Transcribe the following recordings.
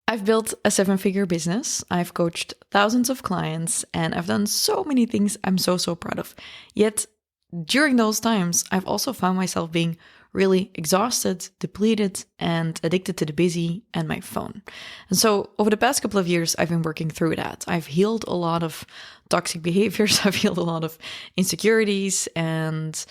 I've built a 7-figure business, I've coached thousands of clients, and I've done so many things I'm so proud of. Yet, during those times, I've also found myself being really exhausted, depleted, and addicted to the busy and my phone. And so over the past couple of years, I've been working through that. I've healed a lot of toxic behaviors. I've healed a lot of insecurities, and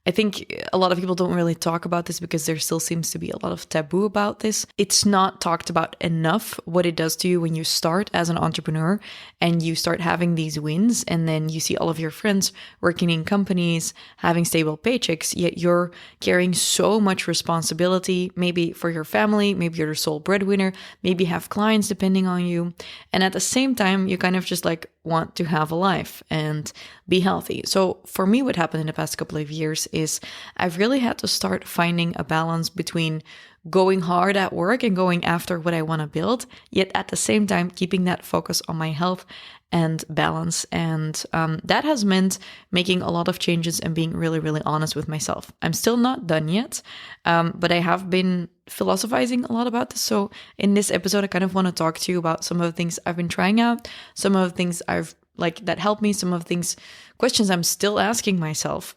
I think a lot of people don't really talk about this because there still seems to be a lot of taboo about this. It's not talked about enough what it does to you when you start as an entrepreneur and you start having these wins, and then you see all of your friends working in companies, having stable paychecks, yet you're carrying so much responsibility, maybe for your family, maybe you're the sole breadwinner, maybe you have clients depending on you. And at the same time, you kind of just like want to have a life and be healthy. So for me, what happened in the past couple of years is I've really had to start finding a balance between going hard at work and going after what I want to build, yet at the same time keeping that focus on my health and balance. And that has meant making a lot of changes and being really honest with myself. I'm still not done yet, but I have been philosophizing a lot about this. So in this episode, I kind of want to talk to you about some of the things I've been trying out, some of the things I've that helped me, some of the things, questions I'm still asking myself.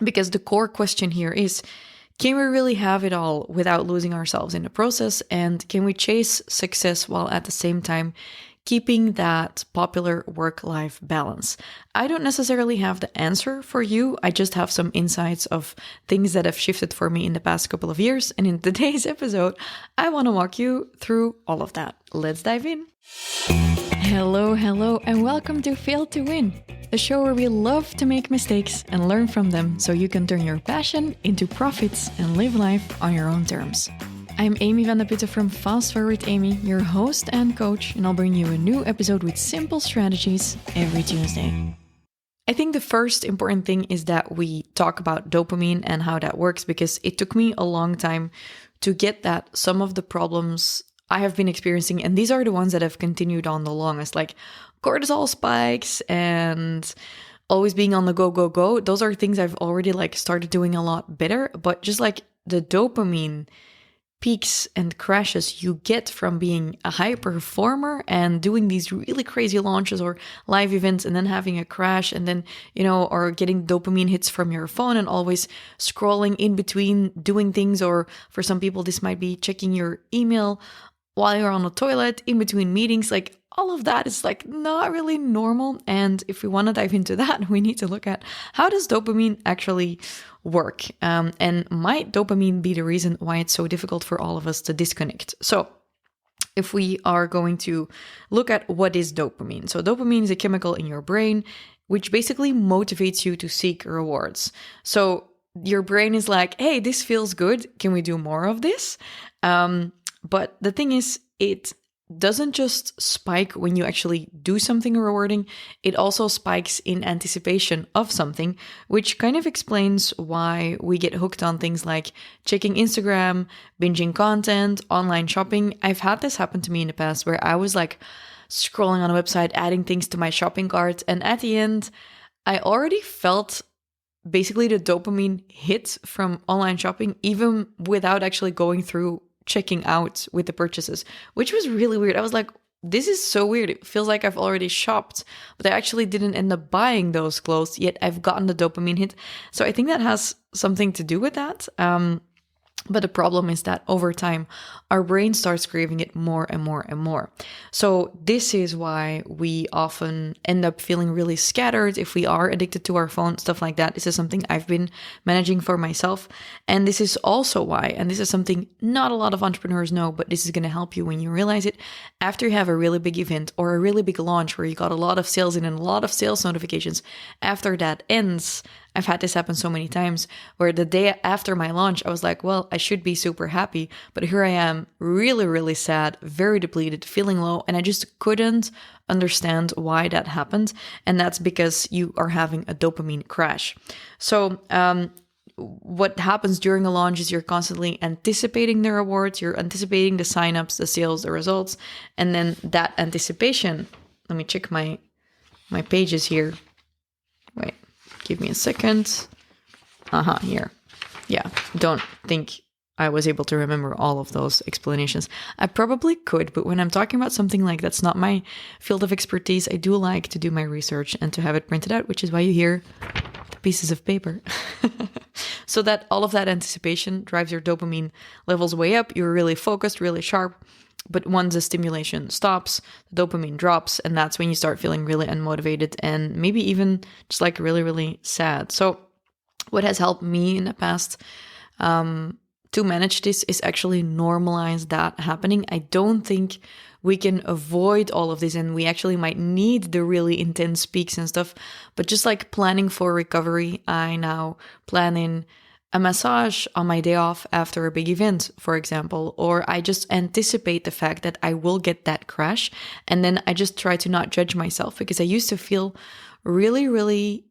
Because the core question here is, can we really have it all without losing ourselves in the process? And can we chase success while at the same time keeping that popular work-life balance? I don't necessarily have the answer for you. I just have some insights of things that have shifted for me in the past couple of years. And in today's episode, I want to walk you through all of that. Let's dive in. Hello, and welcome to Fail to Win, a show where we love to make mistakes and learn from them so you can turn your passion into profits and live life on your own terms. I'm Amy van der Putten from FastForwardAmy, your host and coach, and I'll bring you a new episode with simple strategies every Tuesday. I think the first important thing is that we talk about dopamine and how that works, because it took me a long time to get that some of the problems I have been experiencing, and these are the ones that have continued on the longest, like cortisol spikes and always being on the go. Those are things I've already started doing a lot better, but just like the dopamine peaks and crashes you get from being a high performer and doing these really crazy launches or live events and then having a crash and then, or getting dopamine hits from your phone and always scrolling in between doing things. Or for some people, this might be checking your email while you're on the toilet, in between meetings. All of that is not really normal. And if we want to dive into that, we need to look at how does dopamine actually work? And might dopamine be the reason why it's so difficult for all of us to disconnect? So if we are going to look at what is dopamine. So dopamine is a chemical in your brain, which basically motivates you to seek rewards. So your brain is like, hey, this feels good. Can we do more of this? But the thing is, it doesn't just spike when you actually do something rewarding, it also spikes in anticipation of something, which kind of explains why we get hooked on things like checking Instagram, binging content, online shopping. I've had this happen to me in the past where I was scrolling on a website, adding things to my shopping cart, and at the end, I already felt basically the dopamine hit from online shopping, even without actually going through checking out with the purchases, which was really weird. I was like, this is so weird. It feels like I've already shopped, but I actually didn't end up buying those clothes, yet I've gotten the dopamine hit. So I think that has something to do with that. But the problem is that over time, our brain starts craving it more and more. So this is why we often end up feeling really scattered if we are addicted to our phone, stuff like that. This is something I've been managing for myself. And this is also why, and this is something not a lot of entrepreneurs know, but this is going to help you when you realize it. After you have a really big event or a really big launch where you got a lot of sales in and a lot of sales notifications, after that ends, I've had this happen so many times where the day after my launch, I was like, well, I should be super happy, but here I am really sad, very depleted, feeling low, and I just couldn't understand why that happened. And that's because you are having a dopamine crash. So what happens during a launch is you're constantly anticipating the rewards, you're anticipating the signups, the sales, the results, and then that anticipation, let me check my pages here. Wait. Give me a second. Here. Yeah, don't think I was able to remember all of those explanations. I probably could, but when I'm talking about something like that's not my field of expertise, I do like to do my research and to have it printed out, which is why you hear the pieces of paper. So that all of that anticipation drives your dopamine levels way up. You're really focused, really sharp. But once the stimulation stops, the dopamine drops, and that's when you start feeling really unmotivated and maybe even just like really, really sad. So what has helped me in the past to manage this is actually normalize that happening. I don't think we can avoid all of this, and we actually might need the really intense peaks and stuff, but just like planning for recovery, I now plan in a massage on my day off after a big event, for example, or I just anticipate the fact that I will get that crash, and then I just try to not judge myself, because I used to feel really, really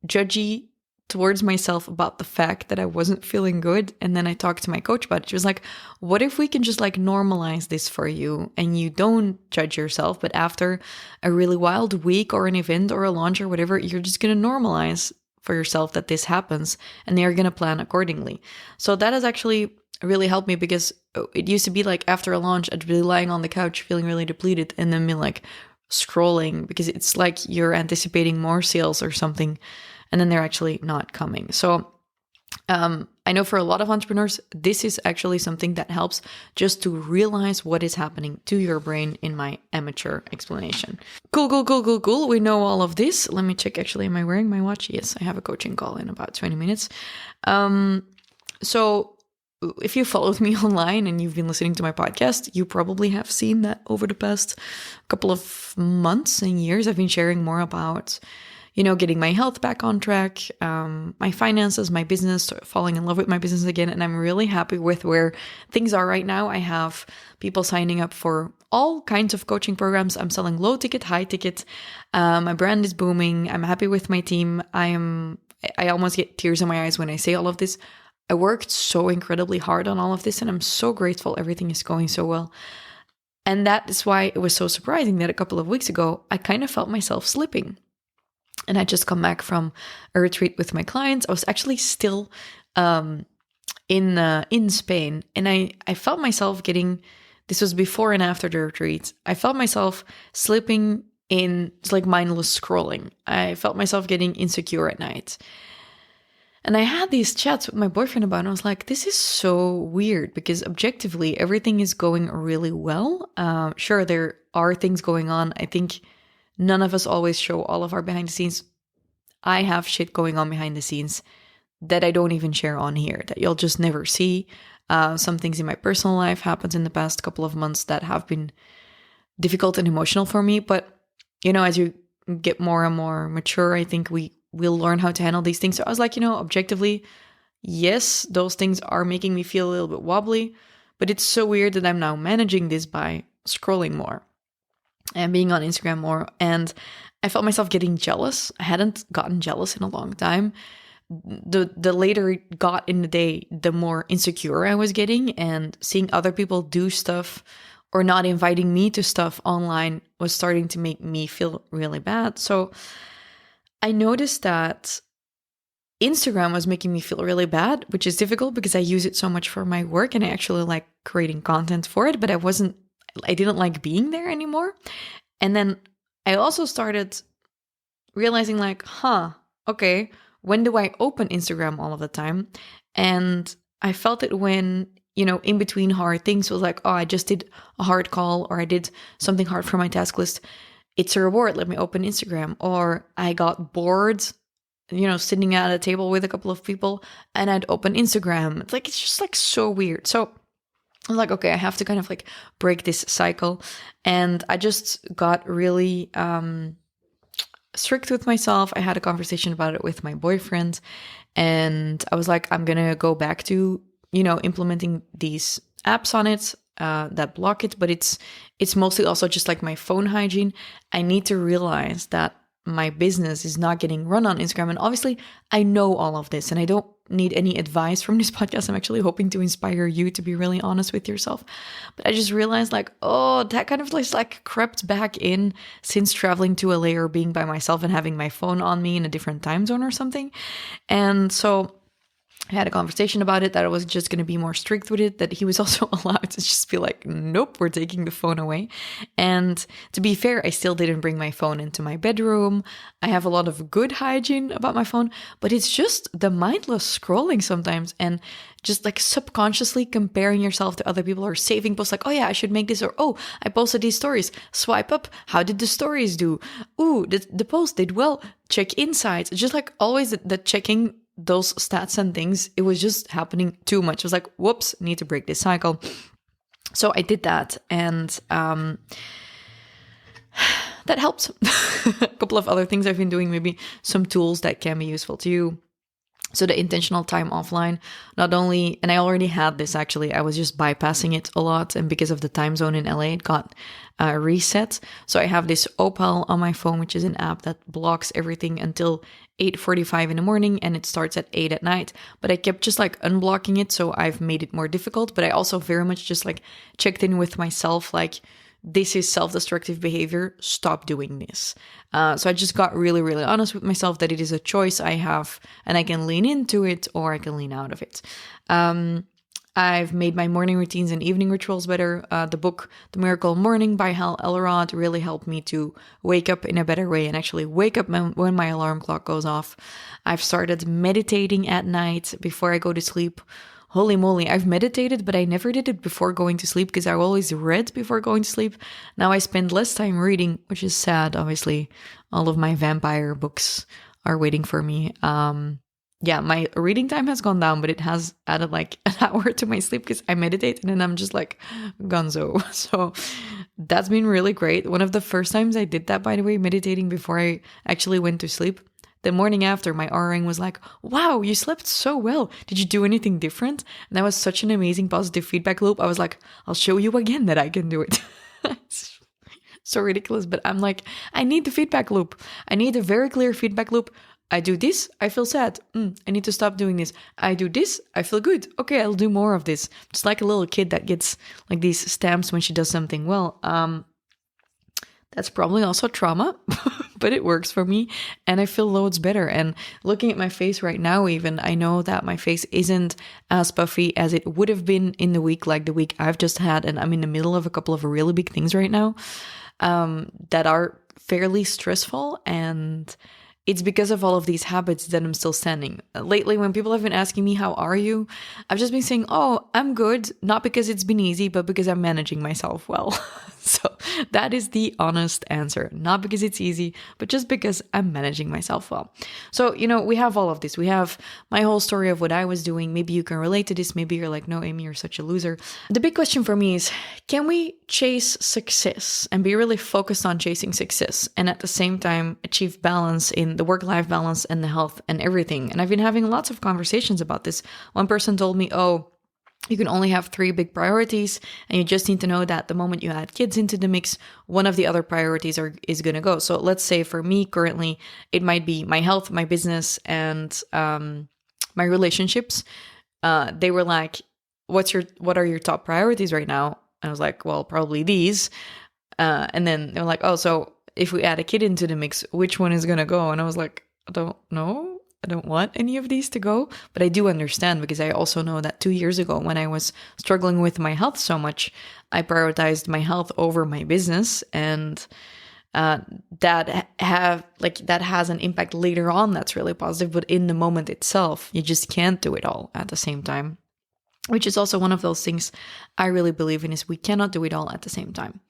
judgy towards myself about the fact that I wasn't feeling good. And then I talked to my coach about it. She was like, what if we can just like normalize this for you and you don't judge yourself, but after a really wild week or an event or a launch or whatever, you're just going to normalize for yourself that this happens, and they're going to plan accordingly. So that has actually really helped me, because it used to be like after a launch, I'd be lying on the couch feeling really depleted and then be like scrolling, because it's like you're anticipating more sales or something, and then they're actually not coming. So I know for a lot of entrepreneurs, this is actually something that helps, just to realize what is happening to your brain, in my amateur explanation. Cool. We know all of this. Let me check, actually, am I wearing my watch? Yes, I have a coaching call in about 20 minutes. So if you followed me online and you've been listening to my podcast, you probably have seen that over the past couple of months and years, I've been sharing more about getting my health back on track, my finances, my business, falling in love with my business again. And I'm really happy with where things are right now. I have people signing up for all kinds of coaching programs. I'm selling low ticket, high ticket. My brand is booming. I'm happy with my team. I almost get tears in my eyes when I say all of this. I worked so incredibly hard on all of this, and I'm so grateful everything is going so well. And that is why it was so surprising that a couple of weeks ago, I kind of felt myself slipping. And I just come back from a retreat with my clients. I was actually still in Spain, and I felt myself getting, this was before and after the retreat, I felt myself slipping in like mindless scrolling. I felt myself getting insecure at night. And I had these chats with my boyfriend about it, and I was like, this is so weird, because objectively, everything is going really well. Sure, there are things going on. I think none of us always show all of our behind the scenes. I have shit going on behind the scenes that I don't even share on here, that you'll just never see. Some things in my personal life happened in the past couple of months that have been difficult and emotional for me. But, as you get more and more mature, I think we'll learn how to handle these things. So I was like, objectively, yes, those things are making me feel a little bit wobbly, but it's so weird that I'm now managing this by scrolling more and being on Instagram more. And I felt myself getting jealous. I hadn't gotten jealous in a long time. The later it got in the day, the more insecure I was getting, and seeing other people do stuff or not inviting me to stuff online was starting to make me feel really bad. So I noticed that Instagram was making me feel really bad, which is difficult because I use it so much for my work and I actually like creating content for it, but I didn't like being there anymore. And then I also started realizing like, okay, when do I open Instagram all of the time? And I felt it when, in between hard things was like, I just did a hard call, or I did something hard for my task list. It's a reward. Let me open Instagram. Or I got bored, sitting at a table with a couple of people and I'd open Instagram. It's just like so weird. So I'm like, okay, I have to kind of like break this cycle. And I just got really strict with myself. I had a conversation about it with my boyfriend, and I was like, I'm going to go back to, implementing these apps on it that block it. But it's mostly also just like my phone hygiene. I need to realize that my business is not getting run on Instagram. And obviously I know all of this and I don't need any advice from this podcast. I'm actually hoping to inspire you to be really honest with yourself. But I just realized that kind of like crept back in since traveling to LA or being by myself and having my phone on me in a different time zone or something. And so I had a conversation about it, that I was just going to be more strict with it, that he was also allowed to just be like, nope, we're taking the phone away. And to be fair, I still didn't bring my phone into my bedroom. I have a lot of good hygiene about my phone, but it's just the mindless scrolling sometimes, and just like subconsciously comparing yourself to other people, or saving posts like, oh yeah, I should make this, or oh, I posted these stories. Swipe up. How did the stories do? Ooh, the post did well. Check insights. Just like always the checking those stats and things, it was just happening too much. I was like, whoops, need to break this cycle. So I did that, and that helps. A couple of other things I've been doing, maybe some tools that can be useful to you. So the intentional time offline, not only, and I already had this actually, I was just bypassing it a lot. And because of the time zone in LA, it got reset. So I have this Opal on my phone, which is an app that blocks everything until 8:45 in the morning, and it starts at 8 at night. But I kept just like unblocking it. So I've made it more difficult, but I also very much just like checked in with myself, like, this is self-destructive behavior. Stop doing this. So I just got really, really honest with myself that it is a choice I have, and I can lean into it or I can lean out of it. I've made my morning routines and evening rituals better. The book, The Miracle Morning by Hal Elrod, really helped me to wake up in a better way and actually wake up when my alarm clock goes off. I've started meditating at night before I go to sleep. Holy moly, I've meditated, but I never did it before going to sleep because I always read before going to sleep. Now I spend less time reading, which is sad, obviously. All of my vampire books are waiting for me. Yeah, my reading time has gone down, but it has added like an hour to my sleep because I meditate and then I'm just like gonzo. So that's been really great. One of the first times I did that, by the way, meditating before I actually went to sleep. The morning after, my Oura ring was like, wow, you slept so well. Did you do anything different? And that was such an amazing positive feedback loop. I was like, I'll show you again that I can do it. It's so ridiculous, but I'm like, I need the feedback loop. I need a very clear feedback loop. I do this, I feel sad. I need to stop doing this. I do this, I feel good. Okay, I'll do more of this. Just like a little kid that gets like these stamps when she does something well. That's probably also trauma, but it works for me and I feel loads better. And looking at my face right now, even, I know that my face isn't as puffy as it would have been in the week, like the week I've just had. And I'm in the middle of a couple of really big things right now that are fairly stressful. And it's because of all of these habits that I'm still standing. Lately, when people have been asking me, how are you? I've just been saying, oh, I'm good. Not because it's been easy, but because I'm managing myself well. So that is the honest answer. Not because it's easy, but just because I'm managing myself well. So, we have all of this. We have my whole story of what I was doing. Maybe you can relate to this. Maybe you're like, no, Amy, you're such a loser. The big question for me is, can we chase success and be really focused on chasing success and at the same time achieve balance in the work-life balance and the health and everything? And I've been having lots of conversations about this. One person told me, oh, you can only have 3 big priorities, and you just need to know that the moment you add kids into the mix, one of the other priorities is going to go. So let's say for me currently, it might be my health, my business, and my relationships. They were like, what are your top priorities right now? And I was like, well, probably these. And then they were like, oh, so if we add a kid into the mix, which one is going to go? And I was like, I don't know. I don't want any of these to go, but I do understand because I also know that 2 years ago when I was struggling with my health so much, I prioritized my health over my business, and that has an impact later on that's really positive, but in the moment itself, you just can't do it all at the same time, which is also one of those things I really believe in, is we cannot do it all at the same time.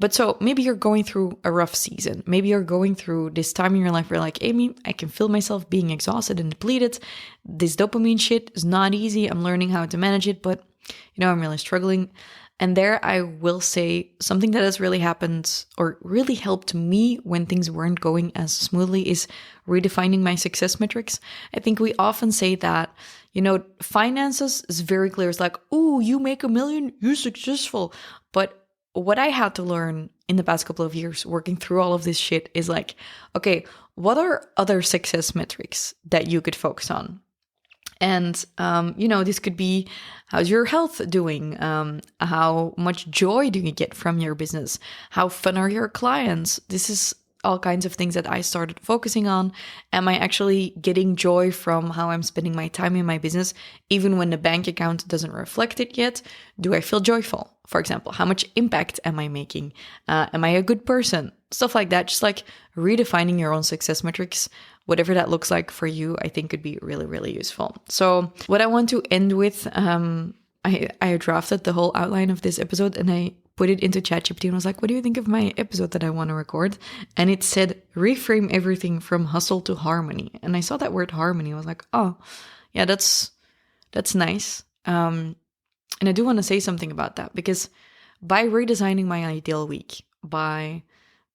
But so maybe you're going through a rough season. Maybe you're going through this time in your life where you're like, Amy, I can feel myself being exhausted and depleted. This dopamine shit is not easy. I'm learning how to manage it, but I'm really struggling. And there I will say something that has really happened or really helped me when things weren't going as smoothly is redefining my success metrics. I think we often say that, finances is very clear. It's like, oh, you make $1 million, you're successful. But what I had to learn in the past couple of years working through all of this shit is like, okay, what are other success metrics that you could focus on? And, this could be, how's your health doing? How much joy do you get from your business? How fun are your clients? This is all kinds of things that I started focusing on? Am I actually getting joy from how I'm spending my time in my business, even when the bank account doesn't reflect it yet? Do I feel joyful? For example, how much impact am I making? Am I a good person? Stuff like that. Just like redefining your own success metrics, whatever that looks like for you, I think could be really, really useful. So what I want to end with, I drafted the whole outline of this episode and I put it into ChatGPT and was like, what do you think of my episode that I want to record? And it said, reframe everything from hustle to harmony. And I saw that word harmony. I was like, oh, yeah, that's nice. And I do want to say something about that, because by redesigning my ideal week, by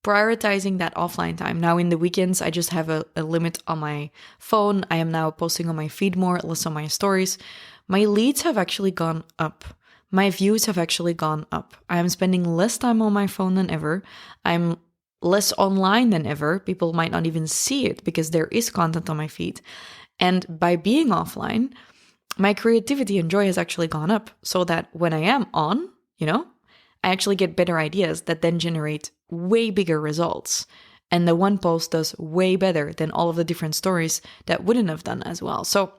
prioritizing that offline time. Now in the weekends, I just have a limit on my phone. I am now posting on my feed more, less on my stories. My leads have actually gone up. My views have actually gone up. I am spending less time on my phone than ever. I'm less online than ever. People might not even see it because there is content on my feed. And by being offline, my creativity and joy has actually gone up, so that when I am on, I actually get better ideas that then generate way bigger results. And the one post does way better than all of the different stories that wouldn't have done as well. So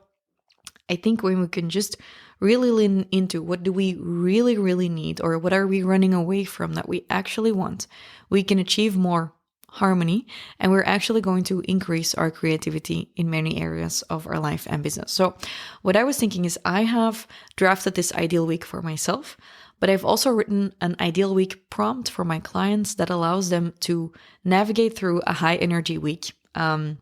I think when we can just really lean into what do we really, really need, or what are we running away from that we actually want, we can achieve more harmony, and we're actually going to increase our creativity in many areas of our life and business. So what I was thinking is, I have drafted this ideal week for myself, but I've also written an ideal week prompt for my clients that allows them to navigate through a high energy week, and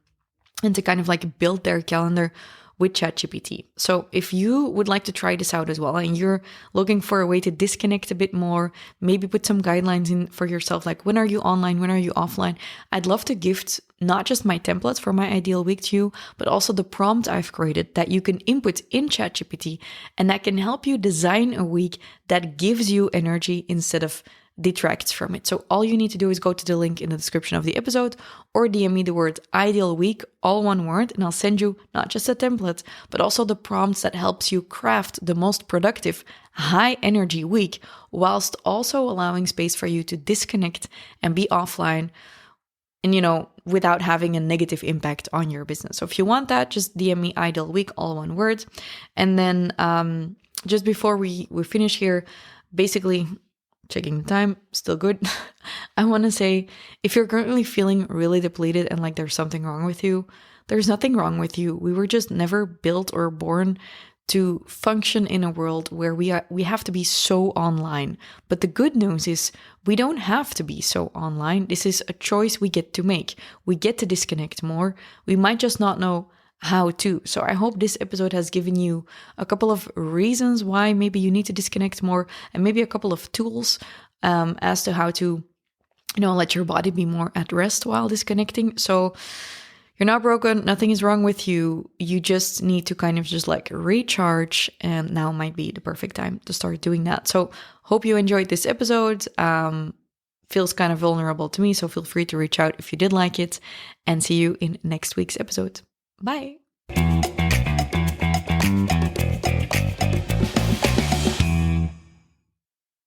to kind of like build their calendar with ChatGPT. So if you would like to try this out as well, and you're looking for a way to disconnect a bit more, maybe put some guidelines in for yourself, like when are you online, when are you offline? I'd love to gift not just my templates for my ideal week to you, but also the prompt I've created that you can input in ChatGPT, and that can help you design a week that gives you energy instead of detracts from it. So all you need to do is go to the link in the description of the episode, or DM me the word ideal week, all one word, and I'll send you not just a template, but also the prompts that helps you craft the most productive, high energy week, whilst also allowing space for you to disconnect and be offline, and without having a negative impact on your business. So if you want that, just DM me ideal week, all one word. And then just before we finish here, basically checking the time, still good. I want to say, if you're currently feeling really depleted and like there's something wrong with you, there's nothing wrong with you. We were just never built or born to function in a world where we have to be so online. But the good news is we don't have to be so online. This is a choice we get to make. We get to disconnect more. We might just not know how to. So I hope this episode has given you a couple of reasons why maybe you need to disconnect more, and maybe a couple of tools as to how to, let your body be more at rest while disconnecting. So you're not broken. Nothing is wrong with you. You just need to kind of just like recharge, and now might be the perfect time to start doing that. So hope you enjoyed this episode. Feels kind of vulnerable to me, so feel free to reach out if you did like it, and see you in next week's episode. Bye.